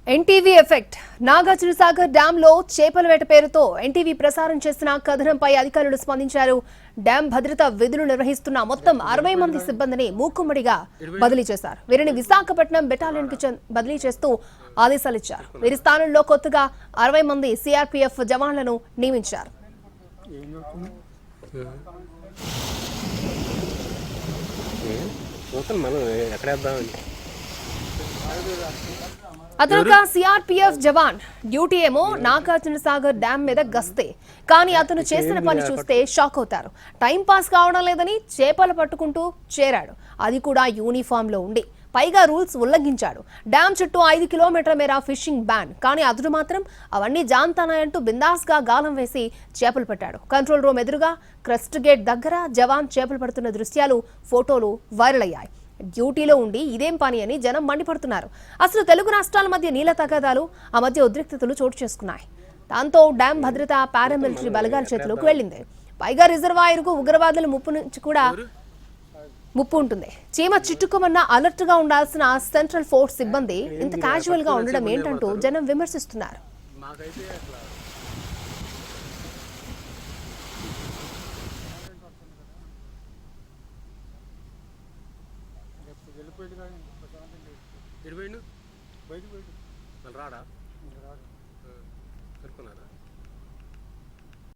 NTV effect Nagarjunasagar dam లో చేపల వేట పేరుతో ఎన్టీవీ ప్రసారం చేసిన కథనంపై అధికారులు స్పందించారు. డ్యామ్ భద్రత విధులు నిర్వహిస్తున్న మొత్తం 60 మంది సిబ్బందిని మూకుమ్మడిగా బదిలీ చేశారు. వీరిని విశాఖపట్నం బెటాలియన్ కు బదిలీ చేస్తూ ఆదేశాలిచ్చారు. వీరి స్థానంలో కొత్తగా 60 మంది సిఆర్పీఎఫ్ జవాన్లను నియమించారు. అతను సిఆర్పీఎఫ్ జవాన్. డ్యూటీ ఏమో నాగార్జునసాగర్ డ్యామ్ మీద గస్తే. కానీ అతను చేసిన పని చూస్తే షాక్ అవుతారు. టైం పాస్ కావడం లేదని చేపలు పట్టుకుంటూ చేరాడు, అది కూడా యూనిఫామ్ లో ఉండి. పైగా రూల్స్ ఉల్లంఘించాడు. డ్యామ్ చుట్టూ 5 కిలోమీటర్ల మేర ఫిషింగ్ బ్యాన్. కానీ అతడు మాత్రం అవన్నీ జాంతానాయంటూ బిందాస్ గా గాలం వేసి చేపలు పట్టాడు. కంట్రోల్ రూమ్ ఎదురుగా క్రస్ట్ గేట్ దగ్గర జవాన్ చేపలు పడుతున్న దృశ్యాలు, ఫోటోలు వైరల్ అయ్యాయి. డ్యూటీలో ఉండి ఇదేం పని అని జనం మండిపడుతున్నారు. అసలు తెలుగు రాష్ట్రాల మధ్య నీళ్ల తగాదాలు, ఆ మధ్య ఉద్రిక్తతలు చోటు చేసుకున్నాయి. దాంతో డ్యాం భద్రత పారామిలిటరీ బలగాల చేతిలోకి వెళ్లింది. పైగా రిజర్వాయర్కు ఉగ్రవాదుల ముప్పు నుంచి కూడా ముప్పు ఉంటుంది. చీమ చిట్టుకోమన్న అలర్ట్ గా ఉండాల్సిన సెంట్రల్ ఫోర్స్ సిబ్బంది ఇంత క్యాజువల్ గా ఉండడం ఏంటంటూ జనం విమర్శిస్తున్నారు. బయట రాడా?